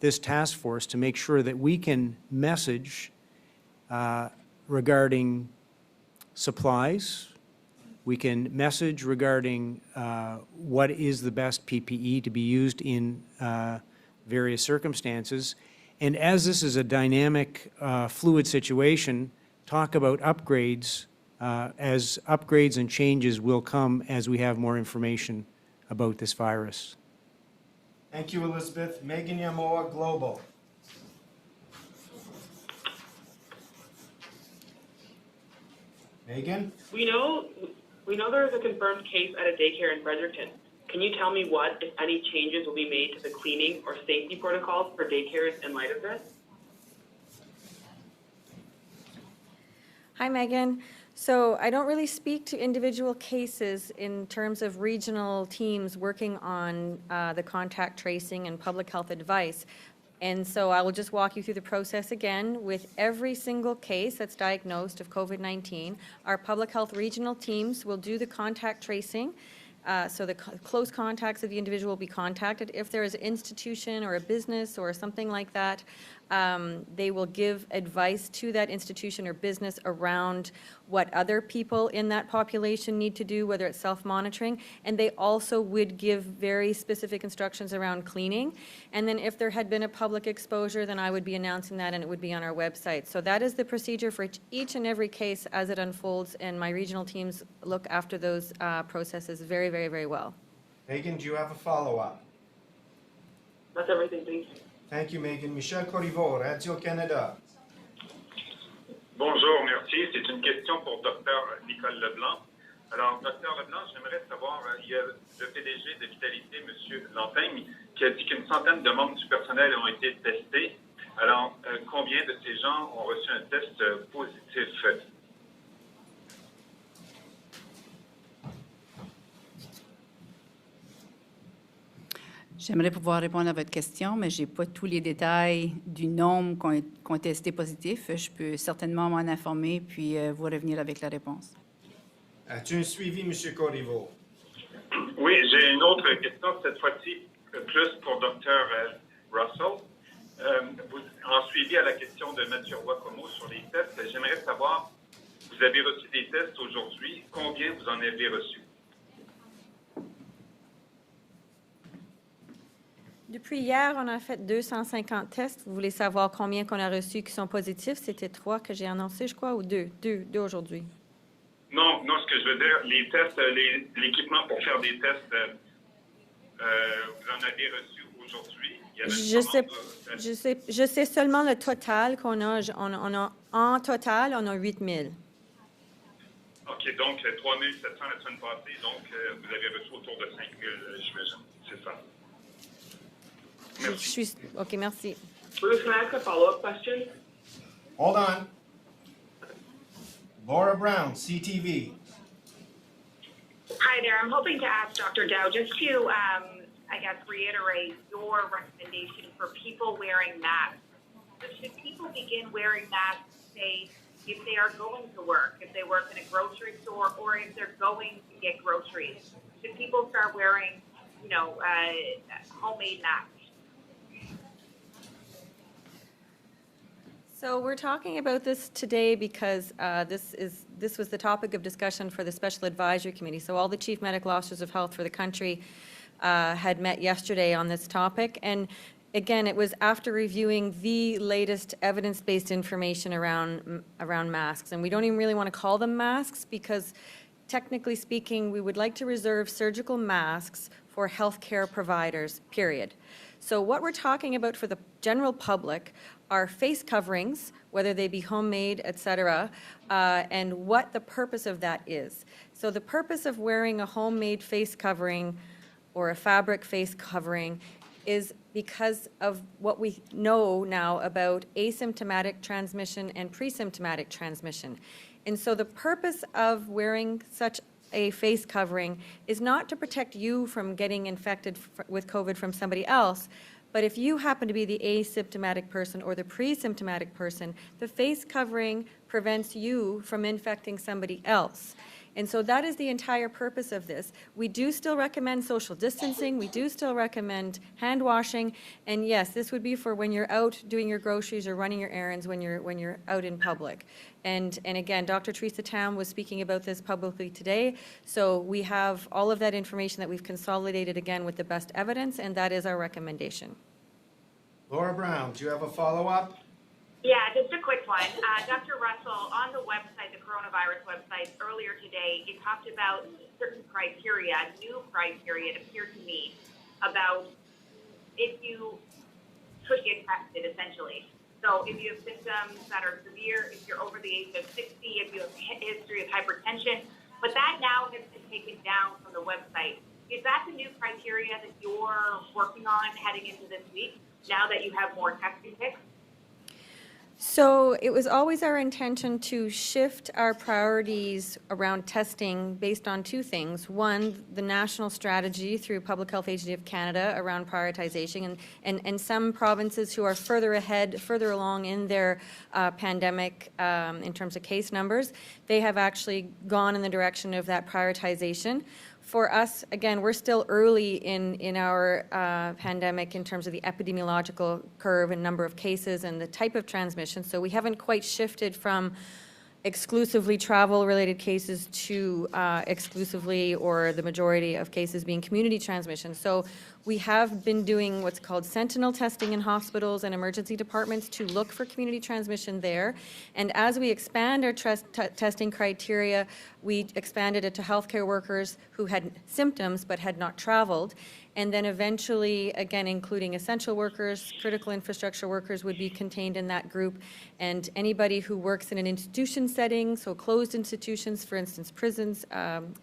D: this task force, to make sure that we can message regarding supplies, we can message regarding what is the best PPE to be used in various circumstances. And as this is a dynamic, fluid situation, talk about upgrades as upgrades and changes will come as we have more information about this virus.
A: Thank you, Elizabeth. Megan Yamoa, Global. Megan?
K: We know there is a confirmed case at a daycare in Fredericton. Can you tell me what, if any, changes will be made to the cleaning or safety protocols for daycares in light of this?
F: Hi, Megan. So I don't really speak to individual cases in terms of regional teams working on the contact tracing and public health advice. And so I will just walk you through the process again. With every single case that's diagnosed of COVID-19, our public health regional teams will do the contact tracing. So the close contacts of the individual will be contacted. If there is an institution or a business or something like that, they will give advice to that institution or business around what other people in that population need to do, whether it's self-monitoring, and they also would give very specific instructions around cleaning. And then if there had been a public exposure, then I would be announcing that and it would be on our website. So that is the procedure for each and every case as it unfolds, and my regional teams look after those processes very, very, very well.
A: Megan, do you have a follow-up?
K: That's everything, thank you.
A: Thank you, Megan. Michel Corriveau, Radio-Canada.
L: Bonjour, merci. C'est une question pour Dr. Nicole Leblanc. Alors, Dr. Leblanc, j'aimerais savoir, il y a le PDG de Vitalité, M. Lantaigne, qui a dit qu'une centaine de membres du personnel ont été testés. Alors, combien de ces gens ont reçu un test positif?
E: J'aimerais pouvoir répondre à votre question, mais je n'ai pas tous les détails du nombre qui ont testé positif. Je peux certainement m'en informer puis vous revenir avec la réponse.
A: As-tu un suivi, M. Corriveau?
L: Oui, j'ai une autre question, cette fois-ci plus pour Dr. Russell. En suivi à la question de Mathieu Roy-Como sur les tests, j'aimerais savoir, vous avez reçu des tests aujourd'hui, combien vous en avez reçus?
F: Depuis hier, on a fait 250 tests. Vous voulez savoir combien qu'on a reçus qui sont positifs? C'était 3 que j'ai annoncé, je crois, ou 2 aujourd'hui?
L: Non, ce que je veux dire, les tests, l'équipement pour faire des tests, vous en avez reçu aujourd'hui?
F: Je sais seulement le total qu'on a. En total, on a 8 000.
L: OK, donc 3 700 la semaine passée, donc vous avez reçu autour de 5 000, j'imagine. C'est ça. Merci.
F: OK, merci.
K: Bruce, can I ask a follow-up question?
A: Hold on. Laura Brown, CTV.
M: Hi there. I'm hoping to ask Dr. Dow just to, I guess, reiterate your recommendation for people wearing masks. So should people begin wearing masks, say, if they are going to work, if they work in a grocery store, or if they're going to get groceries? Should people start wearing, homemade masks?
F: So we're talking about this today because this was the topic of discussion for the Special Advisory Committee. So all the Chief Medical Officers of Health for the country had met yesterday on this topic. And again, it was after reviewing the latest evidence-based information around masks. And we don't even really want to call them masks because technically speaking, we would like to reserve surgical masks for healthcare providers, period. So what we're talking about for the general public are face coverings, whether they be homemade, et cetera, and what the purpose of that is. So the purpose of wearing a homemade face covering or a fabric face covering is because of what we know now about asymptomatic transmission and pre-symptomatic transmission. And so the purpose of wearing such a face covering is not to protect you from getting infected with COVID from somebody else, but if you happen to be the asymptomatic person or the pre-symptomatic person, the face covering prevents you from infecting somebody else. And so that is the entire purpose of this. We do still recommend social distancing. We do still recommend hand washing. And yes, this would be for when you're out doing your groceries or running your errands when you're out in public. And again, Dr. Teresa Tam was speaking about this publicly today. So we have all of that information that we've consolidated again with the best evidence, and that is our recommendation.
A: Laura Brown, do you have a follow-up?
M: Yeah, just a quick one. Dr. Russell, on the website, the coronavirus website, earlier today, you talked about certain criteria, new criteria, it appeared to me, about if you could get tested, essentially. So if you have symptoms that are severe, if you're over the age of 60, if you have a history of hypertension, but that now has been taken down from the website. Is that the new criteria that you're working on heading into this week, now that you have more testing kits?
F: So it was always our intention to shift our priorities around testing based on two things. One, the national strategy through Public Health Agency of Canada around prioritization, and some provinces who are further ahead, further along in their pandemic in terms of case numbers, they have actually gone in the direction of that prioritization. For us, again, we're still early in our pandemic in terms of the epidemiological curve and number of cases and the type of transmission, so we haven't quite shifted from exclusively travel-related cases to exclusively or the majority of cases being community transmission. So we have been doing what's called sentinel testing in hospitals and emergency departments to look for community transmission there. And as we expand our testing criteria, we expanded it to healthcare workers who had symptoms but had not traveled. And then eventually, again, including essential workers, critical infrastructure workers would be contained in that group. And anybody who works in an institution setting, so closed institutions, for instance, prisons,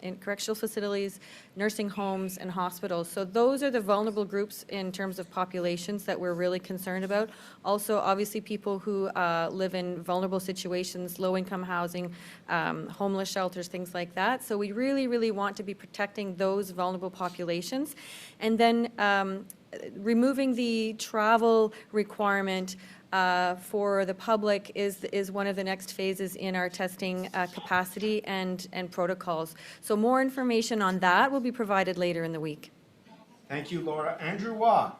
F: in correctional facilities, nursing homes, and hospitals. So those are the vulnerable groups in terms of populations that we're really concerned about. Also, obviously, people who live in vulnerable situations, low-income housing, homeless shelters, things like that. So we really, really want to be protecting those vulnerable populations. And then removing the travel requirement for the public is one of the next phases in our testing capacity and protocols. So more information on that will be provided later in the week.
A: Thank you, Laura. Andrew Waugh.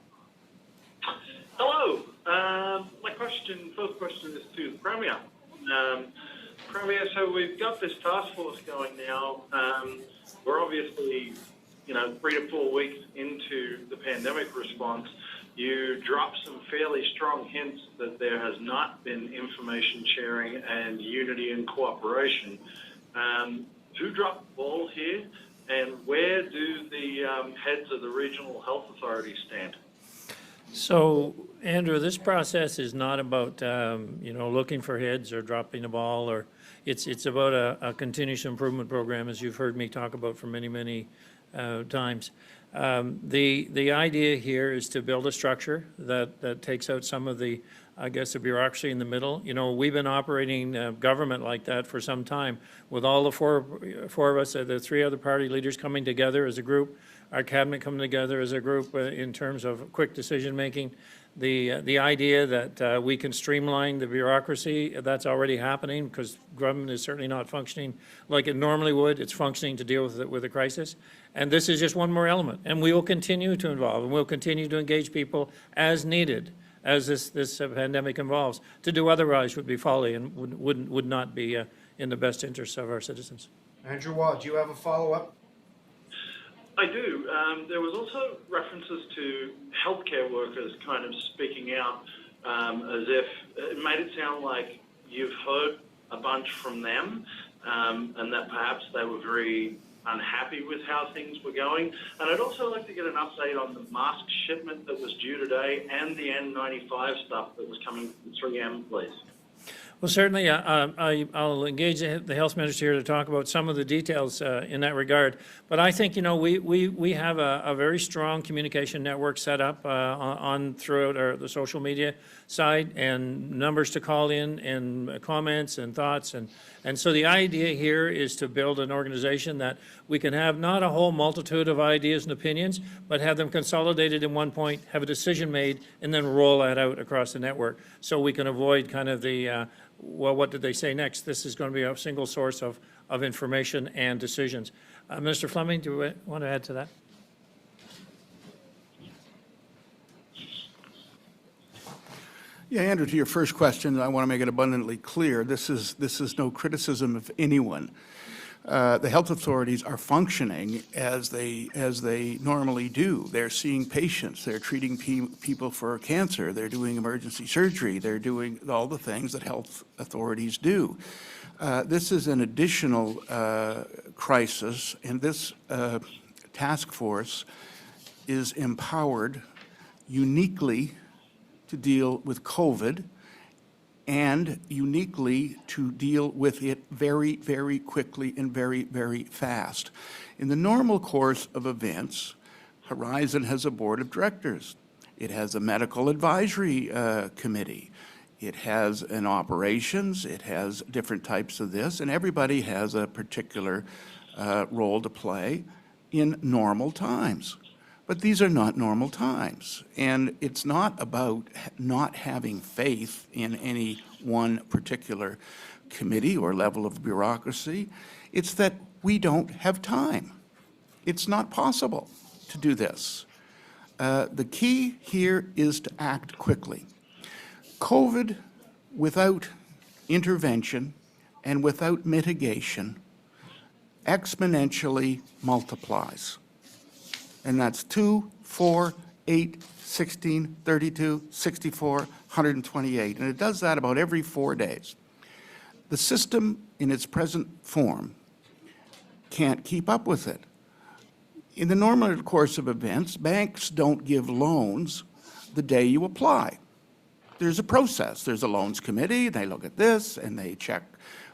J: Hello. My first question is to the Premier. Premier, so we've got this task force going now. We're obviously 3 to 4 weeks into the pandemic response. You dropped some fairly strong hints that there has not been information sharing and unity and cooperation. Who dropped the ball here, and where do the heads of the regional health authorities stand?
B: So, Andrew, this process is not about looking for heads or dropping the ball, or it's about a continuous improvement program, as you've heard me talk about for many times. The idea here is to build a structure that takes out some of the, the bureaucracy in the middle. We've been operating government like that for some time, with all the four of us, the 3 other party leaders coming together as a group, our cabinet coming together as a group in terms of quick decision making. The idea that we can streamline the bureaucracy, that's already happening, because government is certainly not functioning like it normally would. It's functioning to deal with a crisis. And this is just one more element. And we will continue to involve, and we'll continue to engage people as needed as this pandemic evolves. To do otherwise would be folly and would not be in the best interests of our citizens.
A: Andrew Waugh, do you have a follow-up?
J: I do. There was also references to healthcare workers kind of speaking out as if it made it sound like you've heard a bunch from them and that perhaps they were very unhappy with how things were going. And I'd also like to get an update on the mask shipment that was due today and the N95 stuff that was coming from 3M, please.
B: Well, certainly, I'll engage the health minister here to talk about some of the details in that regard. But I think, we have a very strong communication network set up throughout the social media side, and numbers to call in, and comments and thoughts. And so the idea here is to build an organization that we can have not a whole multitude of ideas and opinions, but have them consolidated in one point, have a decision made, and then roll that out across the network, so we can avoid kind of the well, what did they say next? This is going to be a single source of information and decisions. Minister Fleming, do you want to add to that?
C: Yeah, Andrew, to your first question, I want to make it abundantly clear, this is no criticism of anyone. The health authorities are functioning as they normally do. They're seeing patients, they're treating people for cancer, they're doing emergency surgery, they're doing all the things that health authorities do. This is an additional crisis, and this task force is empowered uniquely to deal with COVID, and uniquely to deal with it very, very quickly and very, very fast. In the normal course of events, Horizon has a board of directors. It has a medical advisory committee. it has an operations, it has different types of this, and everybody has a particular role to play in normal times. But these are not normal times. And it's not about not having faith in any one particular committee or level of bureaucracy. It's that we don't have time. It's not possible to do this. The key here is to act quickly. COVID, without intervention and without mitigation, exponentially multiplies. And that's 2, 4, 8, 16, 32, 64, 128. And it does that about every 4 days. The system in its present form can't keep up with it. In the normal course of events, banks don't give loans the day you apply. There's a process. There's a loans committee. They look at this and they check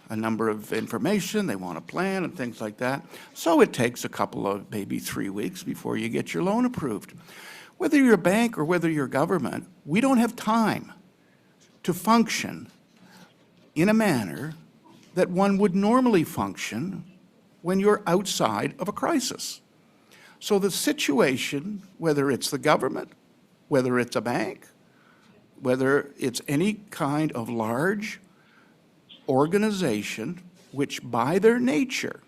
C: a number of information. They want a plan and things like that. So it takes a couple of, maybe 3 weeks before you get your loan approved. Whether you're a bank or whether you're government, we don't have time to function in a manner that one would normally function when you're outside of a crisis. So the situation, whether it's the government, whether it's a bank, whether it's any kind of large organization which by their nature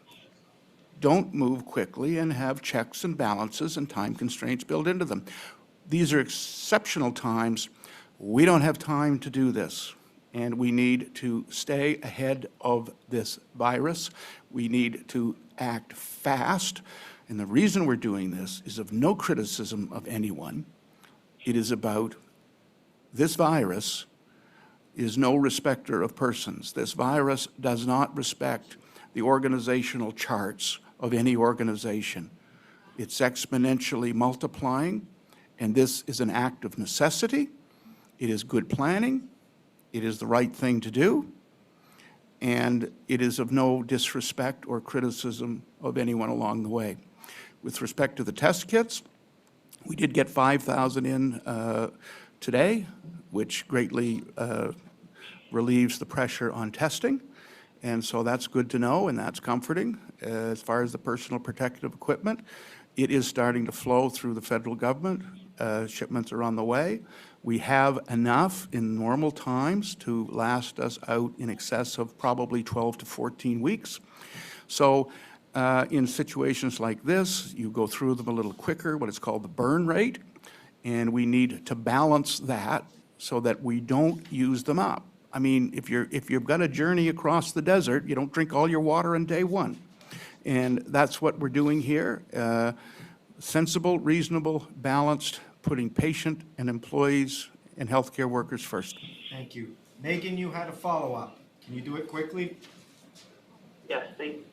C: don't move quickly and have checks and balances and time constraints built into them. These are exceptional times. We don't have time to do this, and we need to stay ahead of this virus. We need to act fast, and the reason we're doing this is of no criticism of anyone. It is about this virus is no respecter of persons. This virus does not respect the organizational charts of any organization. It's exponentially multiplying, and this is an act of necessity. It is good planning. It is the right thing to do, and it is of no disrespect or criticism of anyone along the way. With respect to the test kits, we did get 5,000 in today, which greatly relieves the pressure on testing. And so that's good to know, and that's comforting. As far as the personal protective equipment, it is starting to flow through the federal government. Shipments are on the way. We have enough in normal times to last us out in excess of probably 12 to 14 weeks. So in situations like this, you go through them a little quicker, what is called the burn rate, and we need to balance that so that we don't use them up. I mean, if you've got a journey across the desert, you don't drink all your water on day one. And that's what we're doing here. Sensible, reasonable, balanced, putting patient and employees and healthcare workers first.
A: Thank you. Megan, you had a follow-up. Can you do it quickly?
K: Yes, thank you.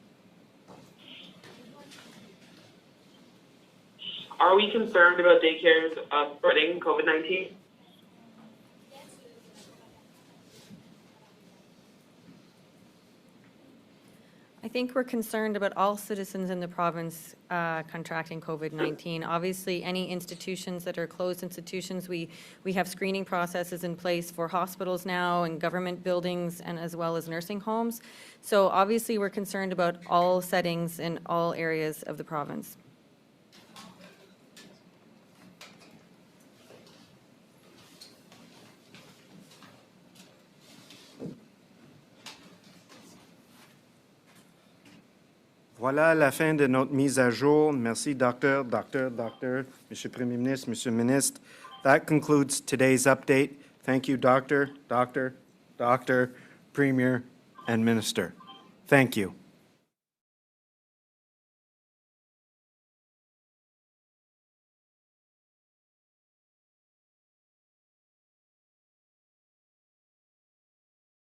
K: Are we concerned about daycares spreading COVID-19?
F: I think we're concerned about all citizens in the province contracting COVID-19. Obviously, any institutions that are closed institutions, we have screening processes in place for hospitals now and government buildings and as well as nursing homes. So obviously, we're concerned about all settings in all areas of the province.
A: Voilà la fin de notre mise à jour. Merci, Doctor, Monsieur Premier Ministre, Monsieur Ministre. That concludes today's update. Thank you, Doctor, Premier, and Minister. Thank you.